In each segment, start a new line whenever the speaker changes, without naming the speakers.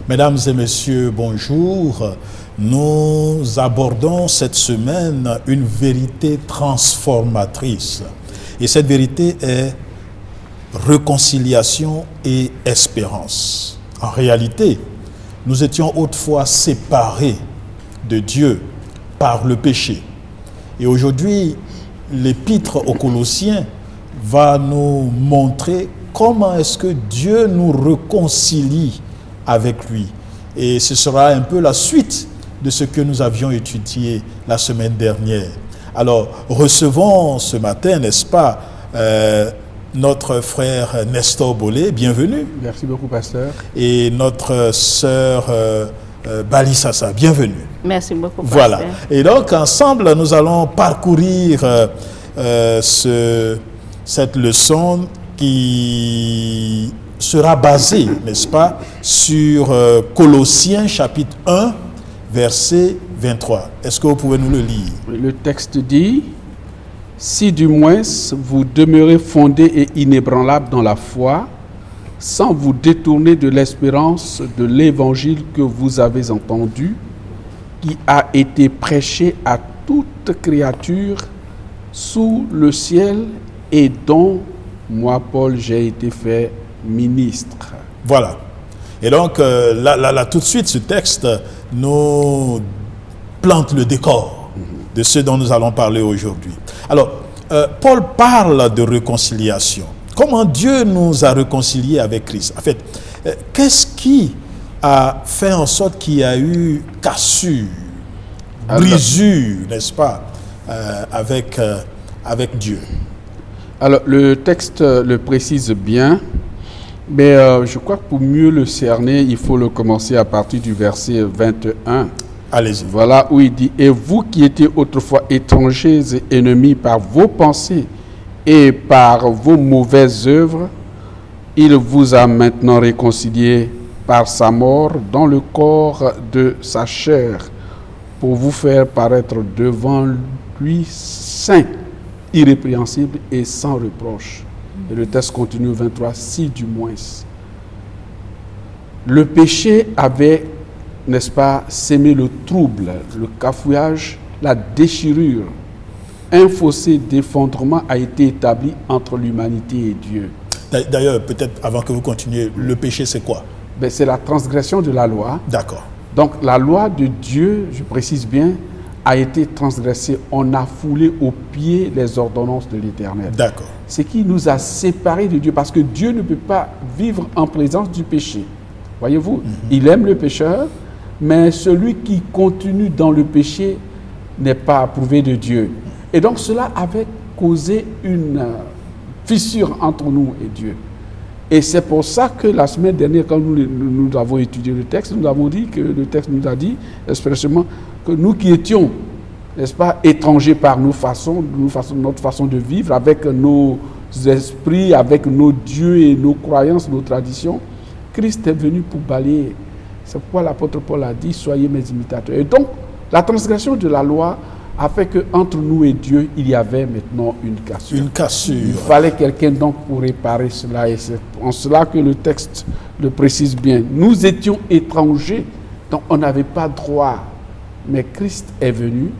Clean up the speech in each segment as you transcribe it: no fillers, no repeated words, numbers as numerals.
Mesdames et messieurs, bonjour. Nous abordons cette semaine une vérité transformatrice. Et cette vérité est réconciliation et espérance. En réalité, nous étions autrefois séparés de Dieu par le péché. Et aujourd'hui, l'épître aux Colossiens va nous montrer comment est-ce que Dieu nous réconcilie avec lui. Et ce sera un peu la suite de ce que nous avions étudié la semaine dernière. Alors, recevons ce matin, n'est-ce pas, notre frère Nestor Bolé, bienvenue.
Merci beaucoup, pasteur.
Et notre sœur Bali Sassa, bienvenue.
Merci beaucoup, pasteur.
Voilà. Et donc, ensemble, nous allons parcourir cette leçon qui sera basée, n'est-ce pas, sur Colossiens chapitre 1, verset 23. Est-ce que vous pouvez nous le lire?
Le texte dit: si du moins vous demeurez fondés et inébranlables dans la foi, sans vous détourner de l'espérance de l'évangile que vous avez entendu, qui a été prêché à toute créature sous le ciel et dont moi, Paul, j'ai été fait ministre.
Voilà. Et donc, là, tout de suite, ce texte nous plante le décor de ce dont nous allons parler aujourd'hui. Alors, Paul parle de réconciliation. Comment Dieu nous a réconciliés avec Christ? En fait, qu'est-ce qui a fait en sorte qu'il y a eu cassure, brisure, n'est-ce pas, avec Dieu?
Alors, le texte le précise bien, mais je crois que pour mieux le cerner, il faut le commencer à partir du verset 21.
Allez-y.
Voilà où il dit: et vous qui étiez autrefois étrangers et ennemis par vos pensées et par vos mauvaises œuvres, il vous a maintenant réconciliés par sa mort dans le corps de sa chair, pour vous faire paraître devant lui saint, irrépréhensible et sans reproche. Et le texte continue au 23, si du moins. Le péché avait, n'est-ce pas, sémé le trouble, le cafouillage, la déchirure. Un fossé d'effondrement a été établi entre l'humanité et Dieu.
D'ailleurs, peut-être avant que vous continuiez, le péché c'est quoi?
Ben, c'est la transgression de la loi.
D'accord.
Donc la loi de Dieu, je précise bien, a été transgressée. On a foulé aux pieds les ordonnances de l'Éternel.
D'accord.
Ce qui nous a séparés de Dieu, parce que Dieu ne peut pas vivre en présence du péché. Voyez-vous, il aime le pécheur, mais celui qui continue dans le péché n'est pas approuvé de Dieu. Et donc cela avait causé une fissure entre nous et Dieu. Et c'est pour ça que la semaine dernière, quand nous avons étudié le texte, nous avons dit que le texte nous a dit expressément que nous qui étions, n'est-ce pas, étrangers par notre façon de vivre, avec nos esprits, avec nos dieux et nos croyances, nos traditions, Christ est venu pour balayer. C'est pourquoi l'apôtre Paul a dit: soyez mes imitateurs. Et donc, la transgression de la loi a fait qu'entre nous et Dieu, il y avait maintenant une cassure.
Une cassure.
Il fallait quelqu'un donc pour réparer cela. Et c'est en cela que le texte le précise bien. Nous étions étrangers, donc on n'avait pas droit. Mais Christ est venu,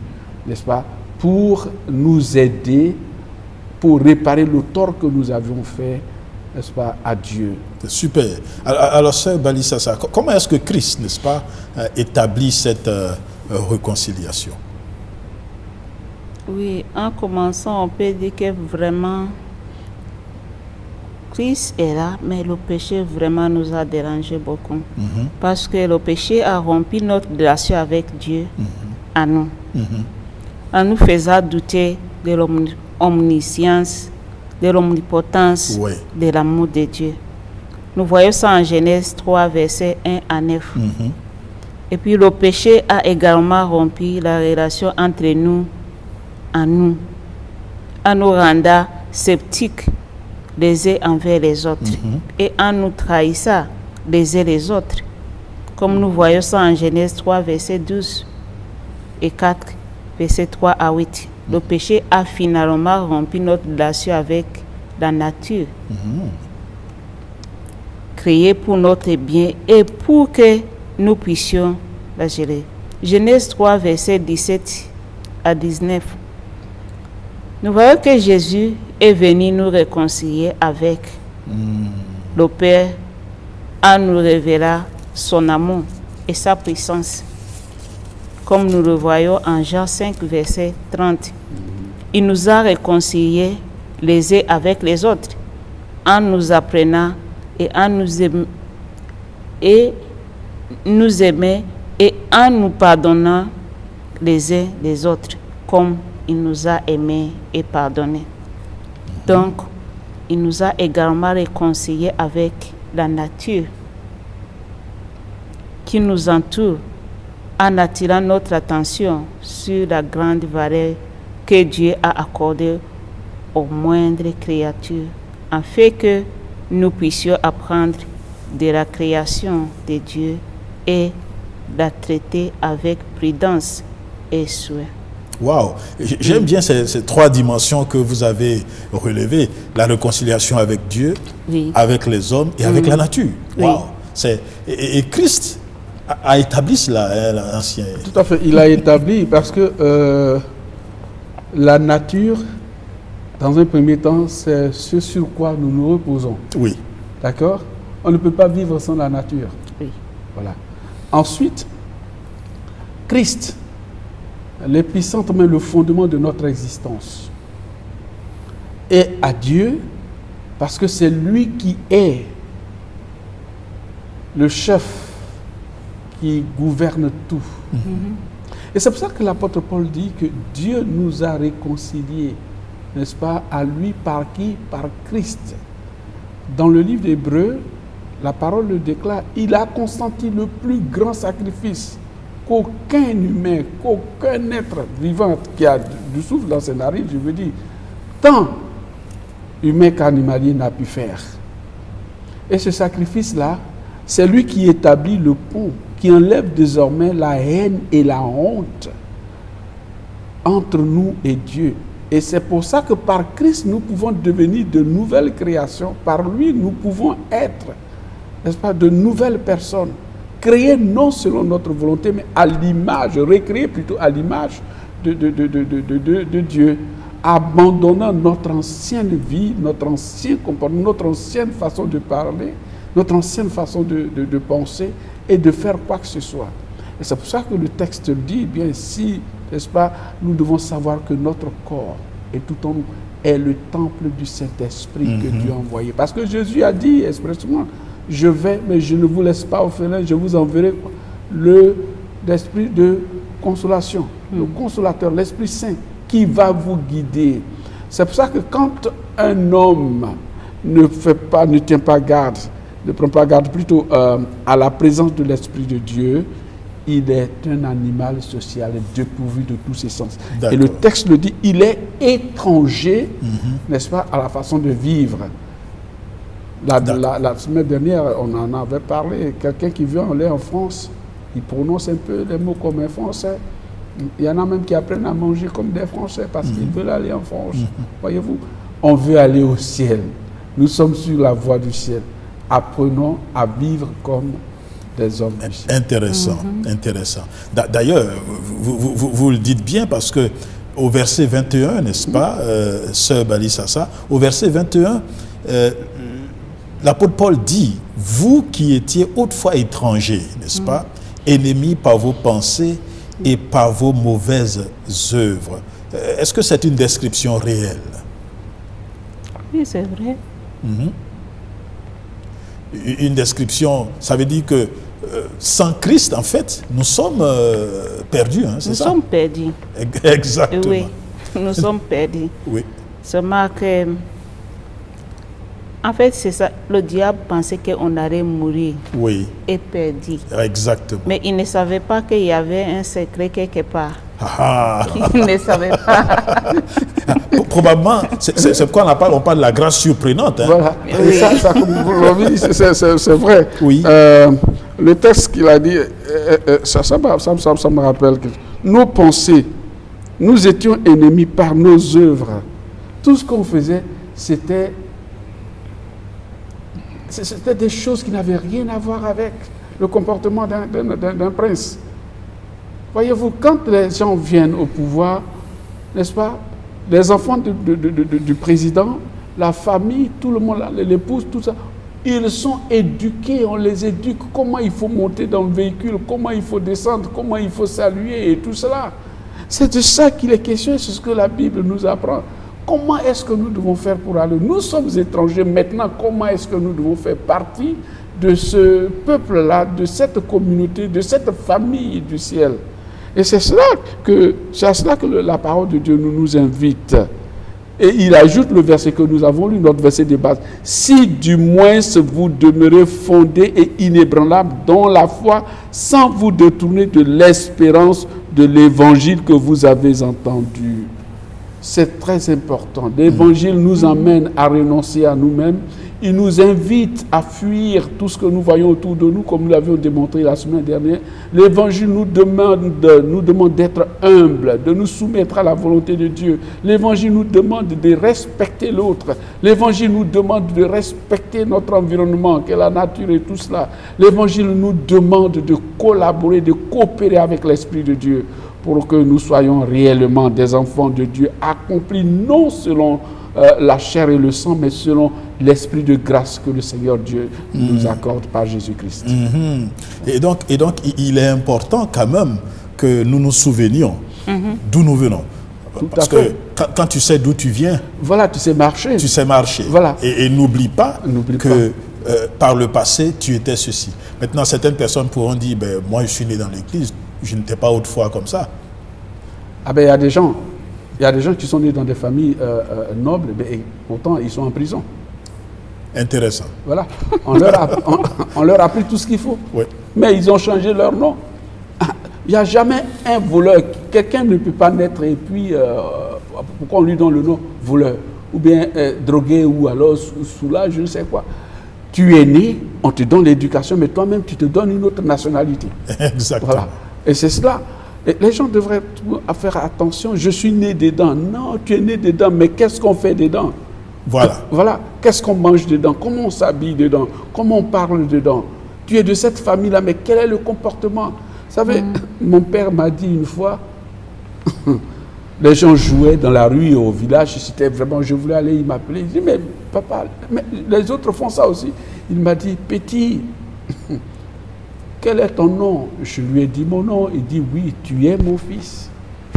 n'est-ce pas, pour nous aider, pour réparer le tort que nous avions fait, n'est-ce pas, à Dieu.
C'est super. Alors, sœur Bali Sassa, comment est-ce que Christ, n'est-ce pas, établit cette réconciliation?
Oui, en commençant, on peut dire que vraiment, Christ est là, mais le péché vraiment nous a dérangé beaucoup. Parce que le péché a rompu notre relation avec Dieu à nous. En nous faisant douter de l'omniscience, de l'omnipotence, de l'amour de Dieu. Nous voyons ça en Genèse 3, versets 1 à 9. Et puis le péché a également rompu la relation entre nous, en nous rendant sceptiques les uns envers les autres et en nous trahissant les uns les autres. Comme nous voyons ça en Genèse 3, versets 12 et 4, versets 3 à 8. Le péché a finalement rompu notre relation avec la nature, créée pour notre bien et pour que nous puissions la gérer. Genèse 3, versets 17 à 19. Nous voyons que Jésus est venu nous réconcilier avec le Père en nous révélant son amour et sa puissance. Comme nous le voyons en Jean 5, verset 30. Il nous a réconciliés les uns avec les autres en nous apprenant et en nous aimer et en nous pardonnant les uns les autres comme il nous a aimés et pardonnés. Donc, il nous a également réconciliés avec la nature qui nous entoure en attirant notre attention sur la grande valeur que Dieu a accordée aux moindres créatures, afin que nous puissions apprendre de la création de Dieu et la traiter avec prudence et soin.
Waouh! J'aime bien ces trois dimensions que vous avez relevées. La réconciliation avec Dieu,
Oui.
avec les hommes et avec la nature.
Oui.
Waouh! Et Christ a établi cela, l'ancien.
Tout à fait, il a établi parce que la nature, dans un premier temps, c'est ce sur quoi nous nous reposons.
Oui.
D'accord? On ne peut pas vivre sans la nature.
Oui.
Voilà. Ensuite, Christ, l'épicentre, mais le fondement de notre existence, est à Dieu parce que c'est lui qui est le chef qui gouverne tout. Et c'est pour ça que l'apôtre Paul dit que Dieu nous a réconciliés, n'est-ce pas, à lui par qui? Par Christ. Dans le livre d'Hébreux, la parole le déclare, il a consenti le plus grand sacrifice qu'aucun humain, qu'aucun être vivant qui a du souffle dans ses narines, je veux dire, tant humain qu'animalier n'a pu faire. Et ce sacrifice-là, c'est lui qui établit le pont, qui enlève désormais la haine et la honte entre nous et Dieu. Et c'est pour ça que par Christ, nous pouvons devenir de nouvelles créations. Par lui, nous pouvons être, n'est-ce pas, de nouvelles personnes, créées non selon notre volonté, mais à l'image, recréées plutôt à l'image de Dieu, abandonnant notre ancienne vie, notre ancien comportement, notre ancienne façon de parler, notre ancienne façon de penser et de faire quoi que ce soit. Et c'est pour ça que le texte dit, bien si, n'est-ce pas, nous devons savoir que notre corps et tout en nous est le temple du Saint-Esprit que Dieu a envoyé. Parce que Jésus a dit expressément, je vais, mais je ne vous laisse pas orphelin, je vous enverrai l'esprit de consolation, le consolateur, l'Esprit Saint qui va vous guider. C'est pour ça que quand un homme ne tient pas garde, ne prend pas garde plutôt à la présence de l'Esprit de Dieu, il est un animal social dépourvu de tous ses sens.
D'accord.
Et le texte le dit, il est étranger, n'est-ce pas, à la façon de vivre. La semaine dernière, on en avait parlé, quelqu'un qui vient aller en France, il prononce un peu les mots comme un Français. Il y en a même qui apprennent à manger comme des Français parce qu'ils veulent aller en France. Voyez-vous, on veut aller au ciel. Nous sommes sur la voie du ciel. Apprenons à vivre comme des hommes du ciel.
Intéressant, intéressant. D'ailleurs, vous le dites bien parce que au verset 21, n'est-ce pas, sœur Bali Sassa, au verset 21, l'apôtre Paul dit, vous qui étiez autrefois étrangers, n'est-ce pas, ennemis par vos pensées et par vos mauvaises œuvres. Est-ce que c'est une description réelle?
Oui, c'est vrai.
Une description, ça veut dire que sans Christ, en fait, nous sommes perdus, hein, c'est ça?
Nous sommes perdus.
Exactement.
Oui, nous sommes perdus.
Oui.
Seulement que, en fait, c'est ça. Le diable pensait qu'on allait mourir
Oui,
et perdu.
exactement.
Mais il ne savait pas qu'il y avait un secret quelque part.
Ah,
Il ne savait pas.
probablement, c'est pourquoi on parle de la grâce surprenante. Hein.
Voilà. Et
Oui.
ça, comme vous l'avez dit, c'est vrai.
Oui.
Le texte qu'il a dit, ça me rappelle que nos pensées, nous étions ennemis par nos œuvres. Tout ce qu'on faisait, c'était des choses qui n'avaient rien à voir avec le comportement d'un prince. Voyez-vous, quand les gens viennent au pouvoir, n'est-ce pas, les enfants du président, la famille, tout le monde, l'épouse, tout ça, ils sont éduqués, on les éduque, comment il faut monter dans le véhicule, comment il faut descendre, comment il faut saluer et tout cela. C'est de ça qu'il est question et c'est ce que la Bible nous apprend. Comment est-ce que nous devons faire pour aller? Nous sommes étrangers maintenant, comment est-ce que nous devons faire partie de ce peuple-là, de cette communauté, de cette famille du ciel? Et c'est à cela que la parole de Dieu nous invite. Et il ajoute le verset que nous avons lu, notre verset de base. Si du moins vous demeurez fondés et inébranlables dans la foi, sans vous détourner de l'espérance de l'évangile que vous avez entendu. C'est très important. L'évangile nous amène à renoncer à nous-mêmes. Il nous invite à fuir tout ce que nous voyons autour de nous, comme nous l'avions démontré la semaine dernière. L'évangile nous demande d'être humbles, de nous soumettre à la volonté de Dieu. L'évangile nous demande de respecter l'autre. L'évangile nous demande de respecter notre environnement, que la nature et tout cela. L'évangile nous demande de collaborer, de coopérer avec l'Esprit de Dieu pour que nous soyons réellement des enfants de Dieu, accomplis non selon la chair et le sang, mais selon l'esprit de grâce que le Seigneur Dieu nous accorde par Jésus-Christ.
Et donc, il est important quand même que nous nous souvenions d'où nous venons. Parce que quand tu sais d'où tu viens,
voilà, tu sais marcher.
Tu sais marcher.
Voilà.
Et n'oublie pas que par le passé, tu étais ceci. Maintenant, certaines personnes pourront dire, moi je suis né dans l'église, je n'étais pas autrefois comme ça.
Ah ben il y a des gens qui sont nés dans des familles nobles, et pourtant ils sont en prison.
Intéressant.
Voilà. On leur a appris tout ce qu'il faut.
Oui.
Mais ils ont changé leur nom. Il n'y a jamais un voleur. Quelqu'un ne peut pas naître et puis, pourquoi on lui donne le nom voleur? Ou bien drogué ou alors soulage, je ne sais quoi. Tu es né, on te donne l'éducation, mais toi-même tu te donnes une autre nationalité.
Exactement.
Voilà. Et c'est cela. Et les gens devraient faire attention. Je suis né dedans. Non, tu es né dedans, mais qu'est-ce qu'on fait dedans?
Voilà.
Voilà. Qu'est-ce qu'on mange dedans? Comment on s'habille dedans? Comment on parle dedans? Tu es de cette famille-là, mais quel est le comportement? Vous savez, mon père m'a dit une fois, les gens jouaient dans la rue et au village, c'était vraiment, je voulais aller, il m'appelait, il dit, mais papa, mais les autres font ça aussi. Il m'a dit, petit, quel est ton nom? Je lui ai dit mon nom. Il dit, oui, tu es mon fils.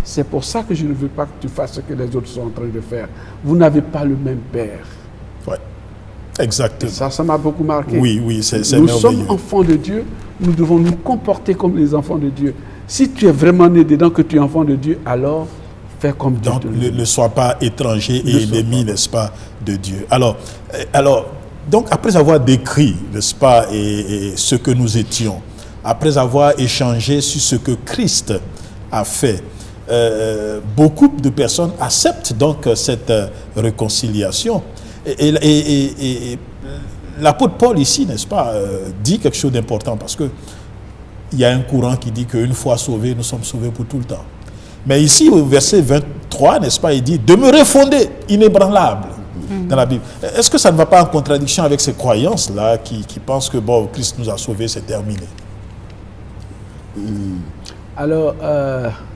C'est pour ça que je ne veux pas que tu fasses ce que les autres sont en train de faire. Vous n'avez pas le même père.
Oui, exactement.
Et ça m'a beaucoup marqué.
Oui, c'est
Nous
merveilleux.
sommes enfants de Dieu, nous devons nous comporter comme les enfants de Dieu. Si tu es vraiment né dedans, que tu es enfant de Dieu, alors fais comme Dieu.
Donc, ne sois pas étranger et ennemi, n'est-ce pas, de Dieu. Alors, donc, après avoir décrit, n'est-ce pas, et ce que nous étions, après avoir échangé sur ce que Christ a fait, beaucoup de personnes acceptent donc cette réconciliation. Et l'apôtre Paul ici, n'est-ce pas, dit quelque chose d'important parce que il y a un courant qui dit qu'une fois sauvés, nous sommes sauvés pour tout le temps. Mais ici, au verset 23, n'est-ce pas, il dit « Demeurez fondés, inébranlables » dans la Bible. Est-ce que ça ne va pas en contradiction avec ces croyances-là qui pensent que, bon, Christ nous a sauvés, c'est terminé?
Alors,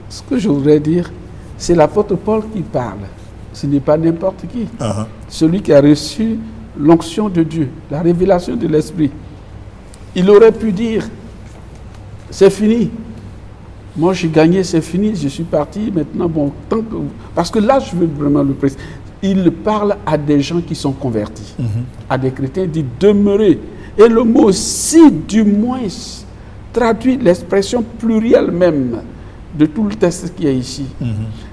ce que je voudrais dire, c'est l'apôtre Paul qui parle. Ce n'est pas n'importe qui. Celui qui a reçu l'onction de Dieu, la révélation de l'Esprit. Il aurait pu dire, c'est fini. Moi, j'ai gagné, c'est fini, je suis parti. Maintenant, bon, tant que... Parce que là, je veux vraiment le préciser. Il parle à des gens qui sont convertis, à des chrétiens, il dit demeurer. Et le mot si du moins traduit l'expression plurielle même de tout le texte qui est ici.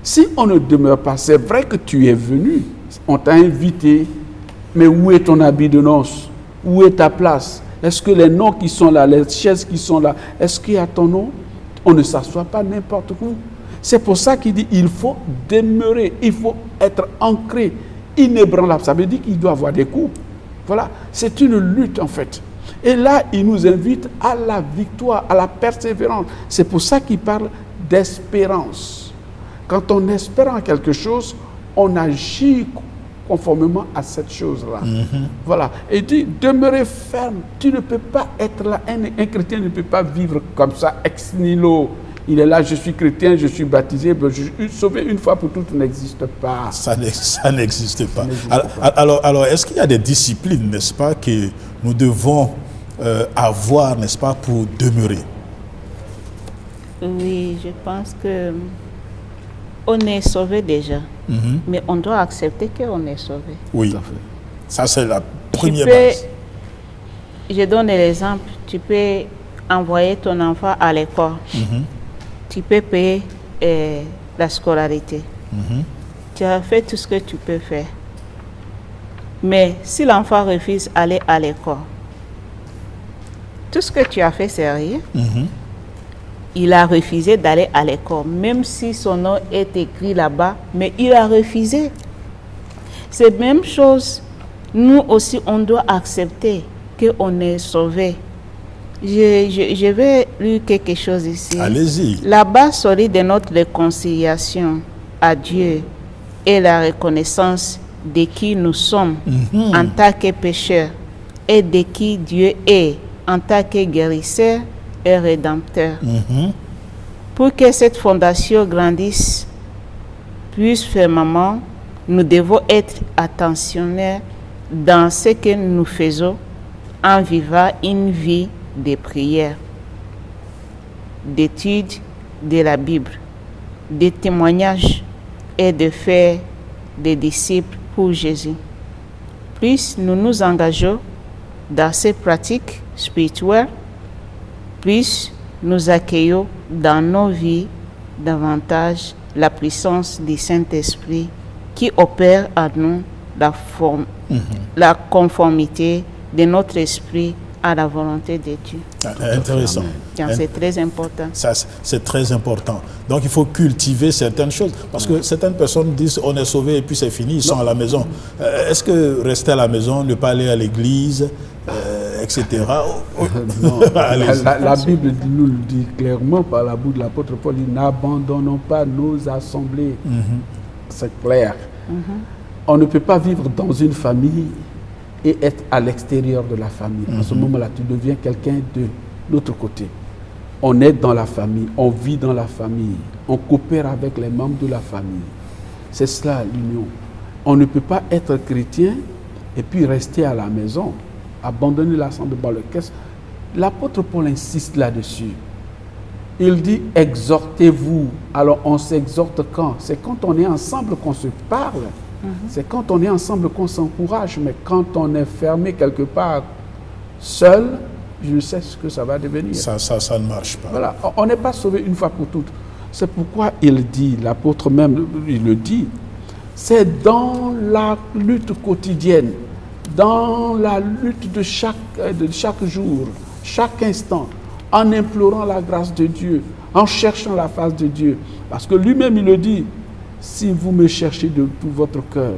Si on ne demeure pas, c'est vrai que tu es venu, on t'a invité, mais où est ton habit de noces? Où est ta place? Est-ce que les noms qui sont là, les chaises qui sont là, est-ce qu'il y a ton nom? On ne s'assoit pas n'importe où. C'est pour ça qu'il dit il faut demeurer, il faut être ancré, inébranlable. Ça veut dire qu'il doit avoir des coups. Voilà, c'est une lutte en fait. Et là, il nous invite à la victoire, à la persévérance. C'est pour ça qu'il parle d'espérance. Quand on espère en quelque chose, on agit conformément à cette chose-là. Voilà. Et il dit, demeurez ferme. Tu ne peux pas être là. Un chrétien ne peut pas vivre comme ça, ex nihilo. Il est là, je suis chrétien, je suis baptisé, je suis sauvé une fois pour toutes, n'existe pas.
Ça n'existe pas. Alors, est-ce qu'il y a des disciplines, n'est-ce pas, que nous devons avoir, n'est-ce pas, pour demeurer?
Oui, je pense que on est sauvé déjà, mais on doit accepter qu'on est sauvé.
Oui, ça c'est la première
Tu peux,
base.
je donne l'exemple, tu peux envoyer ton enfant à l'école, tu peux payer la scolarité, tu as fait tout ce que tu peux faire. Mais si l'enfant refuse d'aller à l'école, tout ce que tu as fait, c'est rien. Il a refusé d'aller à l'école, même si son nom est écrit là-bas, mais il a refusé. C'est la même chose. Nous aussi, on doit accepter qu'on est sauvé. Je vais lire quelque chose ici.
Allez-y.
La base solide de notre réconciliation à Dieu est la reconnaissance de qui nous sommes en tant que pécheurs et de qui Dieu est en tant que guérisseur et rédempteur. Pour que cette fondation grandisse plus fermement, nous devons être attentionnés dans ce que nous faisons en vivant une vie de prière, d'étude de la Bible, de témoignages et de faire des disciples pour Jésus. Plus nous nous engageons dans ces pratiques spirituelles, plus nous accueillons dans nos vies davantage la puissance du Saint-Esprit qui opère en nous la conformité de notre esprit à la volonté de Dieu.
Intéressant.
C'est très important.
Ça, c'est très important. Donc, il faut cultiver certaines choses. Parce que certaines personnes disent on est sauvé et puis c'est fini, ils sont à la maison. Est-ce que rester à la maison, ne pas aller à l'église, etc.
Non. La Bible nous le dit clairement par la bouche de l'apôtre Paul, dit n'abandonnons pas nos assemblées. C'est clair. On ne peut pas vivre dans une famille et être à l'extérieur de la famille. À ce moment-là, tu deviens quelqu'un de l'autre côté. On est dans la famille, on vit dans la famille, on coopère avec les membres de la famille. C'est cela l'union. On ne peut pas être chrétien et puis rester à la maison, abandonner l'assemblée par le caisse. L'apôtre Paul insiste là-dessus. Il dit exhortez-vous. Alors on s'exhorte quand? C'est quand on est ensemble qu'on se parle. C'est quand on est ensemble qu'on s'encourage. Mais quand on est fermé quelque part seul, je sais ce que ça va devenir.
Ça ne marche pas.
Voilà. On n'est pas sauvé une fois pour toutes. C'est pourquoi il dit, l'apôtre même, il le dit, c'est dans la lutte quotidienne, dans la lutte de chaque jour, chaque instant, en implorant la grâce de Dieu, en cherchant la face de Dieu. Parce que lui-même, il le dit, si vous me cherchez de tout votre cœur,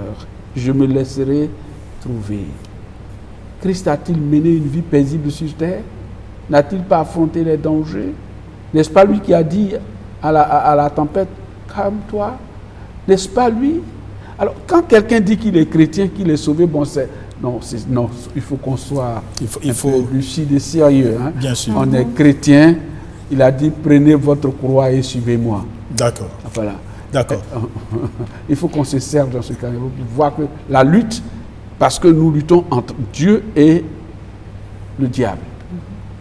je me laisserai trouver. Christ a-t-il mené une vie paisible sur terre? N'a-t-il pas affronté les dangers? N'est-ce pas lui qui a dit à la tempête, calme-toi? N'est-ce pas lui? Alors, quand quelqu'un dit qu'il est chrétien, qu'il est sauvé, bon, non, il faut qu'on soit lucide et sérieux. Hein?
Bien sûr.
On est chrétien, il a dit, prenez votre croix et suivez-moi.
D'accord.
Voilà.
D'accord.
Il faut qu'on se serve dans ce cas pour voir que la lutte, parce que nous luttons entre Dieu et le diable.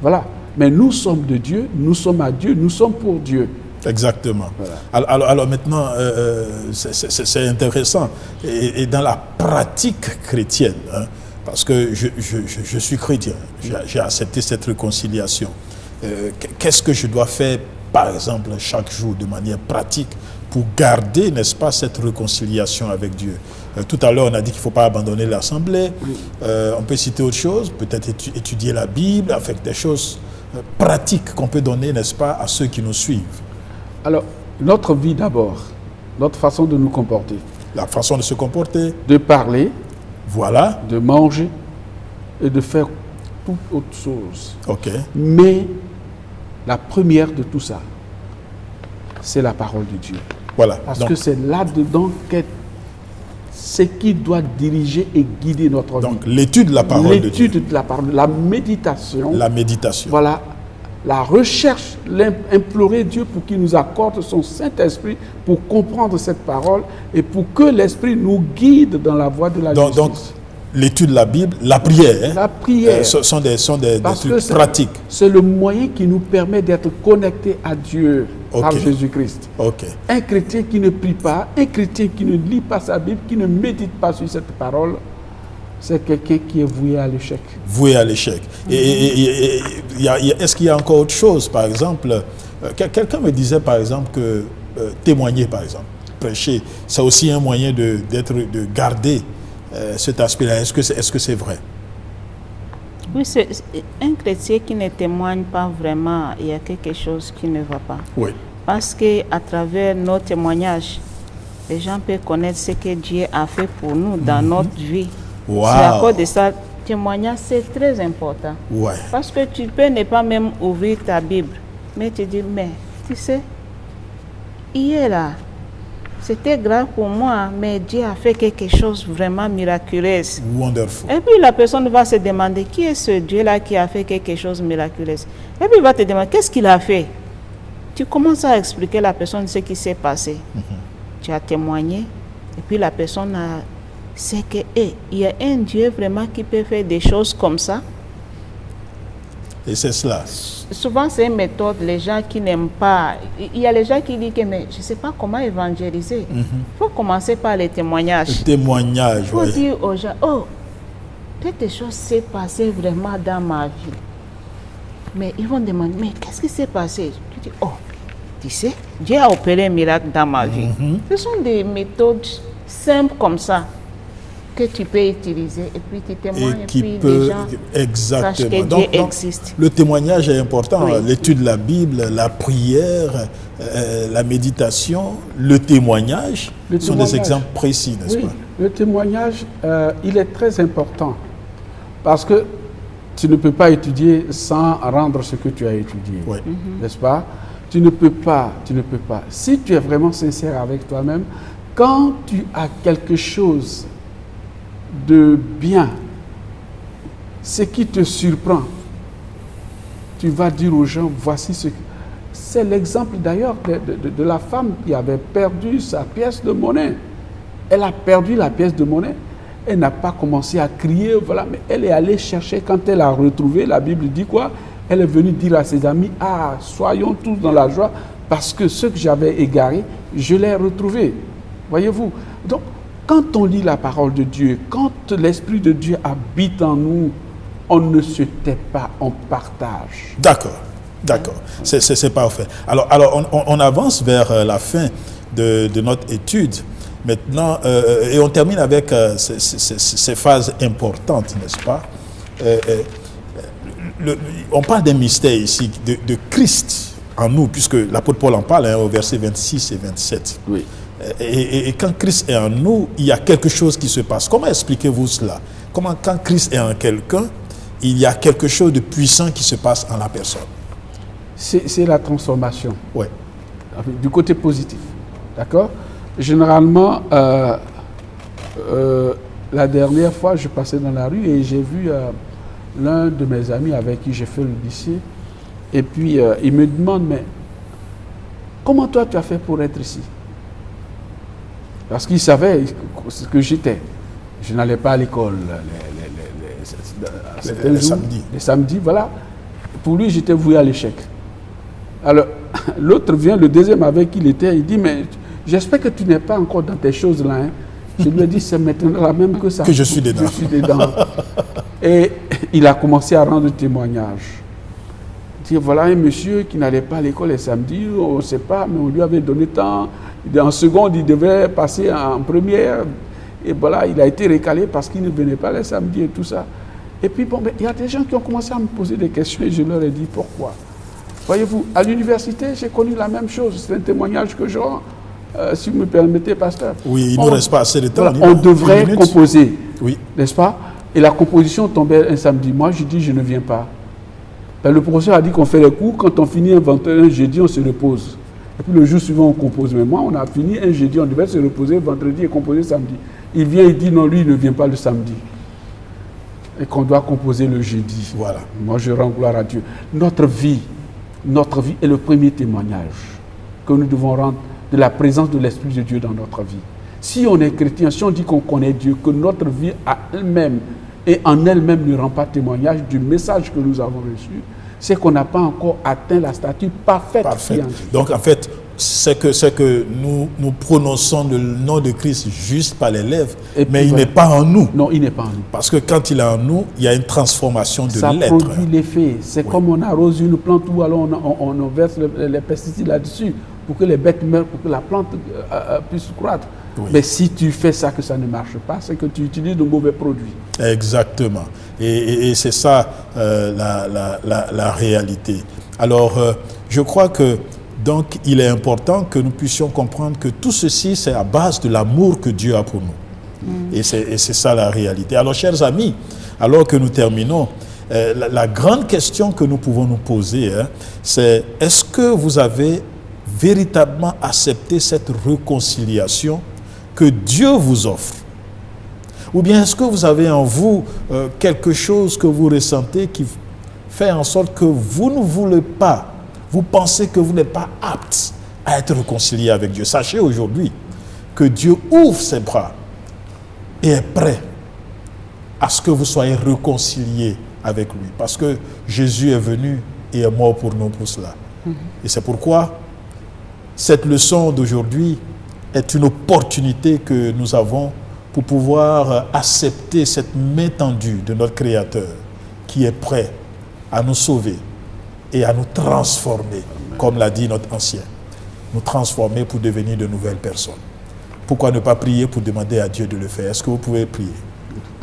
Voilà. Mais nous sommes de Dieu, nous sommes à Dieu, nous sommes pour Dieu.
Exactement.
Voilà.
Alors maintenant, c'est intéressant. Et dans la pratique chrétienne, hein, parce que je suis chrétien, j'ai accepté cette réconciliation. Qu'est-ce que je dois faire, par exemple, chaque jour de manière pratique pour garder, n'est-ce pas, cette réconciliation avec Dieu? Tout à l'heure, on a dit qu'il ne faut pas abandonner l'assemblée. On peut citer autre chose, peut-être étudier la Bible, avec des choses pratiques qu'on peut donner, n'est-ce pas, à ceux qui nous suivent. Alors,
notre vie d'abord, notre façon de nous comporter.
La façon de se comporter.
De parler.
Voilà.
De manger et de faire toute autre chose.
Ok.
Mais la première de tout ça, c'est la parole de Dieu.
Voilà.
Parce que c'est là-dedans qu'est ce qui doit diriger et guider notre vie.
Donc, l'étude de la parole de Dieu.
L'étude de la parole, la méditation.
La méditation.
Voilà, la recherche, implorer Dieu pour qu'il nous accorde son Saint-Esprit pour comprendre cette parole et pour que l'Esprit nous guide dans la voie de la justice.
Donc, l'étude de la Bible, la prière,
la prière
sont des trucs pratiques.
C'est le moyen qui nous permet d'être connectés à Dieu par Jésus-Christ. Un chrétien qui ne prie pas, un chrétien qui ne lit pas sa Bible, qui ne médite pas sur cette parole, c'est quelqu'un qui est voué à l'échec.
Voué à l'échec. Est-ce qu'il y a encore autre chose? Par exemple, quelqu'un me disait par exemple que témoigner, par exemple, prêcher, c'est aussi un moyen de garder cet aspect-là. Est-ce que c'est vrai?
Oui, c'est un chrétien qui ne témoigne pas vraiment, il y a quelque chose qui ne va pas.
Oui.
Parce qu'à travers nos témoignages, les gens peuvent connaître ce que Dieu a fait pour nous dans notre vie.
Wow.
C'est à cause de ça, témoignage, c'est très important.
Ouais.
Parce que tu peux ne pas même ouvrir ta Bible, mais tu dis, mais tu sais, hier là, c'était grave pour moi, mais Dieu a fait quelque chose vraiment miraculeux.
Wonderful.
Et puis la personne va se demander, qui est ce Dieu-là qui a fait quelque chose de miraculeux? Et puis il va te demander, qu'est-ce qu'il a fait? Tu commences à expliquer à la personne ce qui s'est passé. Tu as témoigné, et puis la personne sait qu'il y a un Dieu vraiment qui peut faire des choses comme ça.
Et c'est cela.
Souvent, c'est une méthode, les gens qui n'aiment pas. Il y a les gens qui disent que mais je ne sais pas comment évangéliser. Il faut commencer par les témoignages.
Le témoignage,
il faut dire aux gens, oh, quelque chose s'est passé vraiment dans ma vie. Mais ils vont demander, mais qu'est-ce qui s'est passé? Tu dis, oh, tu sais, Dieu a opéré un miracle dans ma vie. Ce sont des méthodes simples comme ça que tu peux utiliser et puis tu témoignes et puis les gens sachent que Dieu existe.
Le témoignage est important,
Oui.
L'étude de la Bible, la prière, la méditation, le témoignage sont des exemples précis, n'est-ce pas?
Le témoignage, il est très important parce que tu ne peux pas étudier sans rendre ce que tu as étudié, n'est-ce pas? Tu ne peux pas. Si tu es vraiment sincère avec toi-même, quand tu as quelque chose de bien, ce qui te surprend, tu vas dire aux gens, voici ce que... C'est l'exemple d'ailleurs de la femme qui avait perdu sa pièce de monnaie. Elle a perdu la pièce de monnaie. Elle n'a pas commencé à crier, voilà, mais elle est allée chercher. Quand elle a retrouvé, la Bible dit quoi? Elle est venue dire à ses amis, ah, soyons tous dans la joie, parce que ce que j'avais égaré, je l'ai retrouvé. Voyez-vous? Donc, quand on lit la parole de Dieu, quand l'Esprit de Dieu habite en nous, on ne se tait pas, on partage.
D'accord. C'est parfait. Alors on avance vers la fin de notre étude. Maintenant, et on termine avec ces phases importantes, n'est-ce pas? On parle d'un mystère ici, de Christ en nous, puisque l'apôtre Paul en parle au verset 26 et 27.
Oui.
Et quand Christ est en nous, il y a quelque chose qui se passe. Comment expliquez-vous cela? Comment, quand Christ est en quelqu'un, il y a quelque chose de puissant qui se passe en la personne?
C'est la transformation.
Oui.
Du côté positif. D'accord? Généralement, la dernière fois, je passais dans la rue et j'ai vu l'un de mes amis avec qui j'ai fait le lycée. Et puis, il me demande, mais comment toi tu as fait pour être ici? Parce qu'il savait ce que j'étais. Je n'allais pas à l'école les samedis, voilà. Pour lui, j'étais voué à l'échec. Alors, l'autre vient, le deuxième avec qui il était, il dit, mais j'espère que tu n'es pas encore dans tes choses là. Hein. Je lui ai dit, c'est maintenant là même que ça.
Que je suis dedans.
Je suis dedans. Et il a commencé à rendre témoignage. Il dit, voilà un monsieur qui n'allait pas à l'école les samedis, on ne sait pas, mais on lui avait donné temps. En seconde, il devait passer en première. Et voilà, il a été recalé parce qu'il ne venait pas les samedis et tout ça. Et puis, bon, il y a des gens qui ont commencé à me poser des questions et je leur ai dit pourquoi. Voyez-vous, à l'université, j'ai connu la même chose. C'est un témoignage que je rends, si vous me permettez, pasteur.
Oui, il ne nous reste pas assez de temps.
Voilà, on devrait composer,
oui.
N'est-ce pas? Et la composition tombait un samedi. Moi, je dis, je ne viens pas. Ben, le professeur a dit qu'on fait les cours. Quand on finit un 21 jeudi, on se repose. Et puis le jour suivant, on compose. Mais moi, on a fini un jeudi, on devait se reposer vendredi et composer samedi. Il vient, il dit non, lui, il ne vient pas le samedi. Et qu'on doit composer le jeudi.
Voilà.
Moi, je rends gloire à Dieu. Notre vie est le premier témoignage que nous devons rendre de la présence de l'Esprit de Dieu dans notre vie. Si on est chrétien, si on dit qu'on connaît Dieu, que notre vie à elle-même et en elle-même ne rend pas témoignage du message que nous avons reçu, c'est qu'on n'a pas encore atteint la stature parfaite.
Parfait. Donc en fait, c'est que nous prononçons le nom de Christ juste par les lèvres, mais il n'est pas en nous.
Non, il n'est pas en nous.
Parce que quand il est en nous, il y a une transformation de l'être.
Ça produit l'effet. C'est comme on arrose une plante ou alors on verse les pesticides là-dessus pour que les bêtes meurent, pour que la plante puisse croître. Oui. Mais si tu fais ça que ça ne marche pas, c'est que tu utilises de mauvais produits.
Exactement. Et c'est ça la réalité. Alors, je crois que donc il est important que nous puissions comprendre que tout ceci, c'est à base de l'amour que Dieu a pour nous. Et c'est ça la réalité. Alors, chers amis, alors que nous terminons, la grande question que nous pouvons nous poser, c'est est-ce que vous avez véritablement accepté cette réconciliation que Dieu vous offre? Ou bien est-ce que vous avez en vous quelque chose que vous ressentez qui fait en sorte que vous ne voulez pas, vous pensez que vous n'êtes pas apte à être réconcilié avec Dieu? Sachez aujourd'hui que Dieu ouvre ses bras et est prêt à ce que vous soyez réconciliés avec lui. Parce que Jésus est venu et est mort pour nous pour cela. Et c'est pourquoi cette leçon d'aujourd'hui est une opportunité que nous avons pour pouvoir accepter cette main tendue de notre Créateur qui est prêt à nous sauver et à nous transformer, comme l'a dit notre ancien, nous transformer pour devenir de nouvelles personnes. Pourquoi ne pas prier pour demander à Dieu de le faire? Est-ce que vous pouvez prier?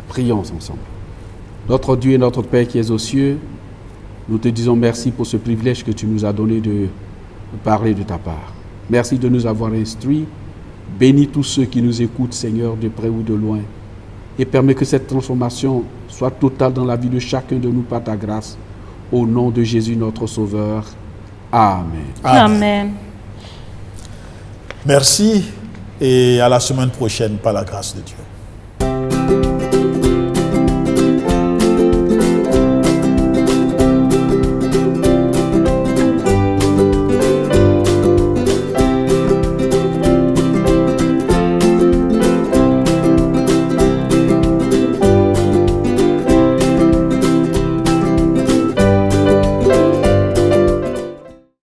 Prions ensemble. Notre Dieu et notre Père qui es aux cieux, nous te disons merci pour ce privilège que tu nous as donné de parler de ta part. Merci de nous avoir instruits. Bénis tous ceux qui nous écoutent, Seigneur, de près ou de loin. Et permets que cette transformation soit totale dans la vie de chacun de nous par ta grâce. Au nom de Jésus, notre Sauveur. Amen.
Amen.
Merci et à la semaine prochaine par la grâce de Dieu.